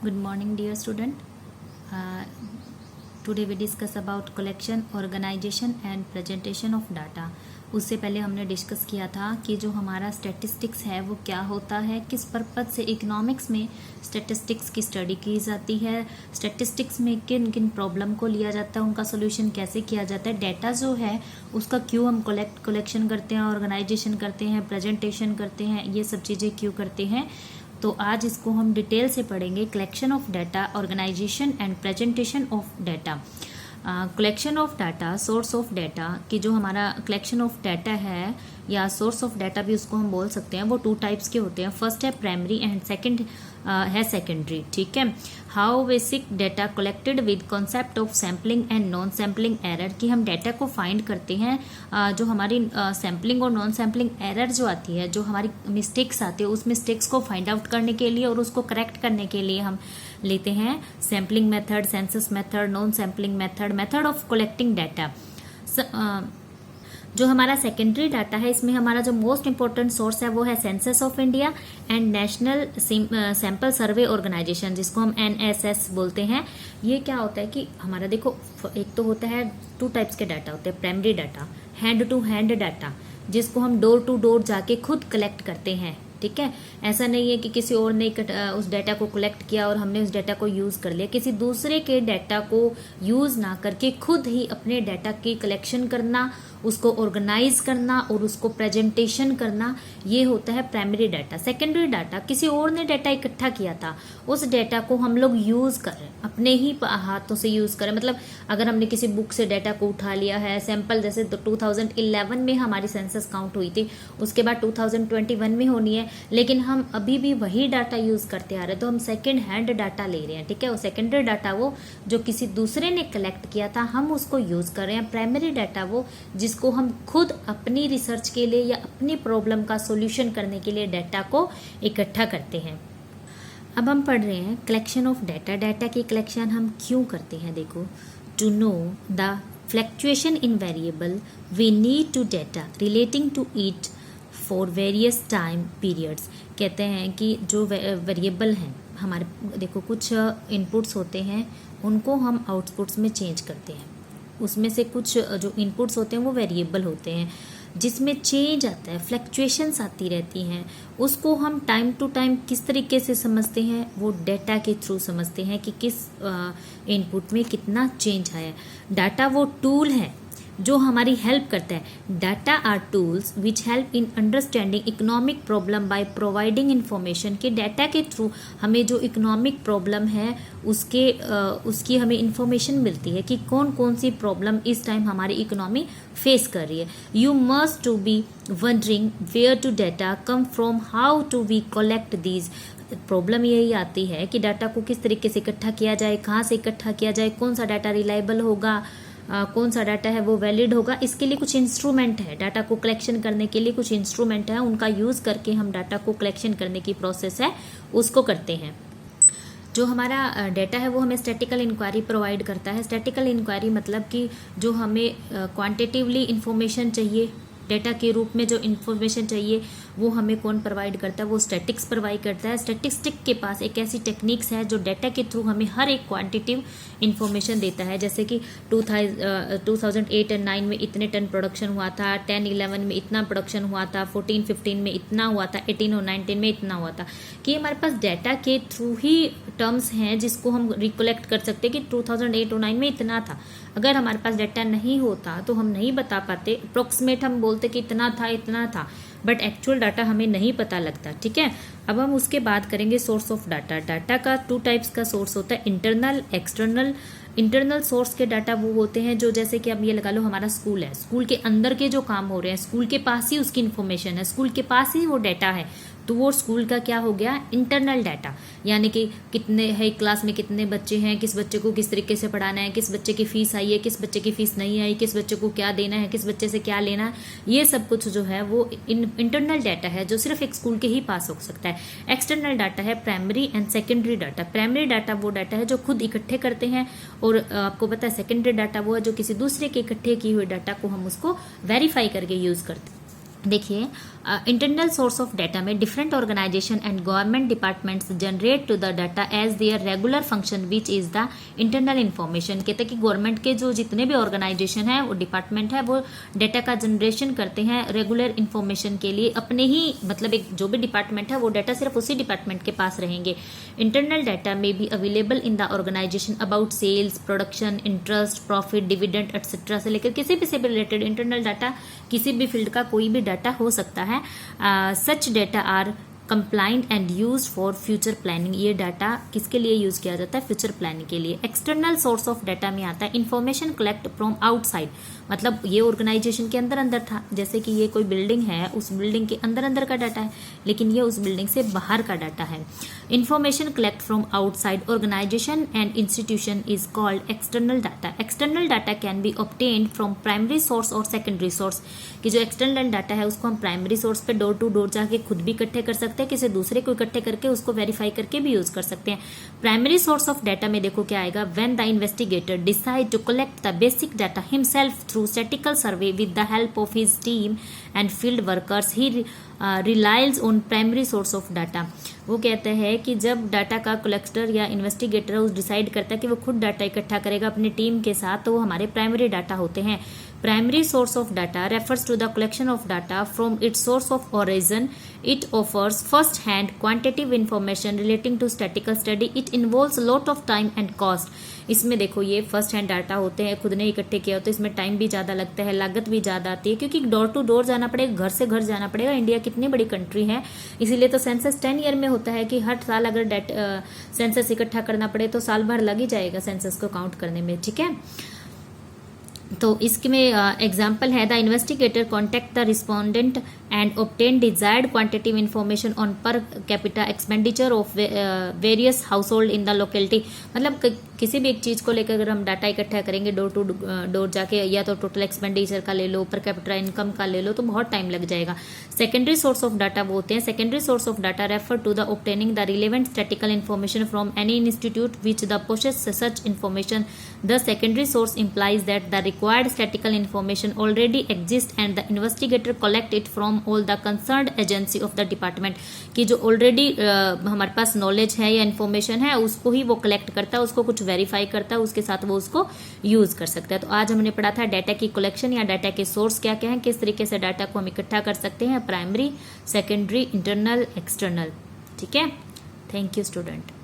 Good morning, dear student. Uh, Today we discuss about collection, organization and presentation of data. उससे पहले हमने discuss किया था कि जो हमारा स्टैटिस्टिक्स है वो क्या होता है, किस पर्पज़ से इकोनॉमिक्स में स्टैटिस्टिक्स की स्टडी की जाती है, स्टैटिस्टिक्स में किन किन प्रॉब्लम को लिया जाता है, उनका सोल्यूशन कैसे किया जाता है, डाटा जो है उसका क्यों हम कलेक्शन करते हैं, ऑर्गेनाइजेशन करते हैं, प्रेजेंटेशन करते हैं, ये सब चीज़ें क्यों करते हैं। तो आज इसको हम डिटेल से पढ़ेंगे। Collection of data, organisation and presentation of data. Collection of data, source of data कि जो हमारा कलेक्शन ऑफ डाटा है या सोर्स ऑफ डाटा भी उसको हम बोल सकते हैं, वो टू टाइप्स के होते हैं। फर्स्ट है प्राइमरी एंड सेकंड है सेकेंडरी। ठीक है। How basic data collected with concept of sampling and non sampling error कि हम डाटा को फाइंड करते हैं, जो हमारी सैम्पलिंग और नॉन सैम्पलिंग एरर जो आती है, जो हमारी मिस्टेक्स आती है, उस मिस्टेक्स को फाइंड आउट करने के लिए और उसको करेक्ट करने के लिए हम लेते हैं sampling method, census method, non sampling method, method of collecting data. जो हमारा सेकेंडरी डाटा है, इसमें हमारा जो मोस्ट इंपॉर्टेंट सोर्स है वो है census of India and national sample survey organisation, जिसको हम NSS बोलते हैं। ये क्या होता है कि हमारा देखो, एक तो होता है टू टाइप्स के डाटा होते हैं। Primary data, hand to hand data, जिसको हम डोर टू डोर जाके खुद कलेक्ट करते हैं। ठीक है। ऐसा नहीं है कि किसी और ने उस डाटा को कलेक्ट किया और हमने उस डाटा को यूज कर लिया। किसी दूसरे के डाटा को यूज ना करके खुद ही अपने डाटा की कलेक्शन करना, उसको ऑर्गेनाइज करना और उसको प्रेजेंटेशन करना, ये होता है प्राइमरी डाटा। सेकेंडरी डाटा, किसी और ने डाटा इकट्ठा किया था, उस डाटा को हम लोग यूज करें, अपने ही हाथों से यूज करें। मतलब अगर हमने किसी बुक से डाटा को उठा लिया है, सैंपल जैसे 2011 में हमारी सेंसस काउंट हुई थी, उसके बाद 2021 में होनी है, लेकिन हम अभी भी वही डाटा यूज करते आ रहे हैं, तो हम सेकेंड हैंड डाटा ले रहे हैं। ठीक है। वो सेकेंडरी डाटा वो जो किसी दूसरे ने कलेक्ट किया था, हम उसको यूज कर रहे हैं। प्राइमरी डाटा वो जिसको हम खुद अपनी रिसर्च के लिए या अपनी प्रॉब्लम का सॉल्यूशन करने के लिए डाटा को इकट्ठा करते हैं। अब हम पढ़ रहे हैं कलेक्शन ऑफ डाटा। डाटा की कलेक्शन हम क्यों करते हैं? देखो, to know the fluctuation in variable we need to data relating to it for various time periods. कहते हैं कि जो वेरिएबल हैं हमारे, देखो कुछ इनपुट्स होते हैं, उनको हम आउटपुट्स में चेंज करते हैं। उसमें से कुछ जो इनपुट्स होते हैं वो वेरिएबल होते हैं, जिसमें चेंज आता है, फ्लक्चुएशंस आती रहती हैं। उसको हम टाइम टू टाइम किस तरीके से समझते हैं? वो डाटा के थ्रू समझते हैं कि किस इनपुट में कितना चेंज आया। डाटा वो टूल है जो हमारी हेल्प करता है। Data are tools which help in understanding economic problem by providing information. के डाटा के थ्रू हमें जो इकोनॉमिक प्रॉब्लम है उसकी हमें इन्फॉर्मेशन मिलती है कि कौन कौन सी प्रॉब्लम इस टाइम हमारी इकोनॉमी फेस कर रही है। You must to be wondering where to data come from, how to we collect these. Problem यही आती है कि डाटा को किस तरीके से इकट्ठा किया जाए, कहाँ से इकट्ठा किया जाए, कौन सा डाटा रिलायबल होगा, कौन सा डाटा है वो वैलिड होगा। इसके लिए कुछ इंस्ट्रूमेंट है, डाटा को कलेक्शन करने के लिए कुछ इंस्ट्रूमेंट है, उनका यूज़ करके हम डाटा को कलेक्शन करने की प्रोसेस है उसको करते हैं। जो हमारा डाटा है वो हमें स्टैटिकल इंक्वायरी प्रोवाइड करता है। स्टैटिकल इंक्वायरी मतलब कि जो हमें क्वांटिटेटिवली इंफॉर्मेशन चाहिए, डाटा के रूप में जो इन्फॉर्मेशन चाहिए वो हमें कौन प्रोवाइड करता है? वो स्टैटिक्स प्रोवाइड करता है। स्टैटिस्टिक के पास एक ऐसी टेक्निक्स है जो डाटा के थ्रू हमें हर एक क्वांटिटिव इन्फॉर्मेशन देता है। जैसे कि 2008 और 9 में इतने टन प्रोडक्शन हुआ था, 10-11 में इतना प्रोडक्शन हुआ था, 14-15 में इतना हुआ था, 18 और 19 में इतना हुआ था। कि हमारे पास डाटा के थ्रू ही टर्म्स हैं जिसको हम रिकलेक्ट कर सकते हैं कि 2008 और 9 में इतना था। अगर हमारे पास डाटा नहीं होता तो हम नहीं बता पाते। अप्रोक्सीमेट हम बोलते कि इतना था, बट एक्चुअल डाटा हमें नहीं पता लगता। ठीक है। अब हम उसके बाद करेंगे सोर्स ऑफ डाटा। डाटा का टू टाइप्स का सोर्स होता है, इंटरनल, एक्सटर्नल। इंटरनल सोर्स के डाटा वो होते हैं जो, जैसे कि अब ये लगा लो हमारा स्कूल है, स्कूल के अंदर के जो काम हो रहे हैं, स्कूल के पास ही उसकी इन्फॉर्मेशन है, स्कूल के पास ही वो डाटा है, तो वो स्कूल का क्या हो गया? Internal data. यानी कि कितने है क्लास में, कितने बच्चे हैं, किस बच्चे को किस तरीके से पढ़ाना है, किस बच्चे की फीस आई है, किस बच्चे की फीस नहीं आई, किस बच्चे को क्या देना है, किस बच्चे से क्या लेना है, ये सब कुछ जो है वो इंटरनल डाटा है जो सिर्फ एक स्कूल के ही पास हो सकता है। एक्सटर्नल डाटा है primary and secondary data. Primary data वो डाटा है जो खुद इकट्ठे करते हैं, और आपको पता है सेकेंडरी डाटा वो है जो किसी दूसरे के इकट्ठे किए हुए डाटा को हम उसको वेरीफाई करके यूज करते हैं। देखिए, इंटरनल सोर्स ऑफ डाटा में different organisation and government departments generate to the data as their regular function which is the internal information. कहते हैं कि गवर्नमेंट के जो जितने भी ऑर्गेनाइजेशन है, वो डिपार्टमेंट है, वो डाटा का जनरेशन करते हैं रेगुलर इन्फॉर्मेशन के लिए अपने ही, मतलब एक जो भी डिपार्टमेंट है वो डाटा सिर्फ उसी डिपार्टमेंट के पास रहेंगे। इंटरनल डाटा में be available in the organisation about sales, production, interest, profit, dividend etcetera से लेकर किसी भी से रिलेटेड इंटरनल डाटा, किसी भी फील्ड का कोई भी डाटा हो सकता है। Such data are compliant and use for future planning. ये डाटा किसके लिए यूज किया जाता है? फ्यूचर प्लानिंग के लिए। एक्सटर्नल सोर्स ऑफ डाटा में आता है इंफॉर्मेशन कलेक्ट फ्रॉम आउटसाइड, मतलब ये ऑर्गेनाइजेशन के अंदर अंदर था, जैसे कि ये कोई बिल्डिंग है, उस बिल्डिंग के अंदर अंदर का डाटा है, लेकिन ये उस बिल्डिंग से बाहर का डाटा है। Information collect from outside organisation and institution is called external data. External data can be obtained from primary source और सेकेंडरी सोर्स, कि जो एक्सटर्नल डाटा है उसको हम प्राइमरी सोर्स पे डोर टू डोर जाके खुद भी इकट्ठे कर सकते हैं, किसी दूसरे को इकट्ठे करके उसको वेरीफाई करके भी यूज कर सकते हैं। प्राइमरी सोर्स ऑफ डाटा में देखो क्या आएगा, when the investigator decide to collect the basic data himself through statical survey with the help of his team and field workers, he relies on primary source of data. वो कहते हैं कि जब data का कलेक्टर या investigator उस decide करता है कि वो खुद डाटा इकट्ठा करेगा अपनी टीम के साथ, तो वो हमारे प्राइमरी डाटा होते हैं। Primary source of data refers to the collection of data from its source of origin. It offers first-hand quantitative information relating to statistical study. It involves a lot of time and cost. इसमें देखो ये first hand data होते हैं, खुद ने इकट्ठे किया हो, तो इसमें टाइम भी ज़्यादा लगता है, लागत भी ज़्यादा आती है, क्योंकि डोर टू डोर जाना पड़ेगा, घर से घर जाना पड़ेगा। इंडिया कितनी बड़ी कंट्री है, इसीलिए तो सेंसस 10 ईयर में होता है कि हर साल अगर सेंसस इकट्ठा करना पड़े तो साल भर लग ही जाएगा सेंसस को काउंट करने में, ठीक है। तो इसमें एग्जाम्पल है, the investigator contact the respondent and obtain desired quantitative information on per capita expenditure of various house hold in the locality. मतलब किसी भी एक चीज़ को लेकर अगर हम डाटा इकट्ठा करेंगे डोर टू डोर जाके, या तो टोटल एक्सपेंडिचर का ले लो, पर कैपिटा इनकम का ले लो, तो बहुत टाइम लग जाएगा। सेकेंडरी सोर्स ऑफ डाटा वो होते हैं, secondary source of data refer to the obtaining the relevant statical information from any institute which the possess such information. The secondary source implies that the required statistical information already exists and the investigator collect it from all the concerned agency of the department। कि जो already हमारे पास knowledge है या information है उसको ही वो collect करता है, उसको कुछ वेरीफाई करता है, उसके साथ वो उसको यूज कर सकता है। तो आज हमने पढ़ा था डाटा की कलेक्शन या डाटा के सोर्स क्या क्या है, किस तरीके से डाटा को हम इकट्ठा कर सकते हैं, प्राइमरी, सेकेंडरी, इंटरनल, एक्सटर्नल, ठीक है। Thank you student.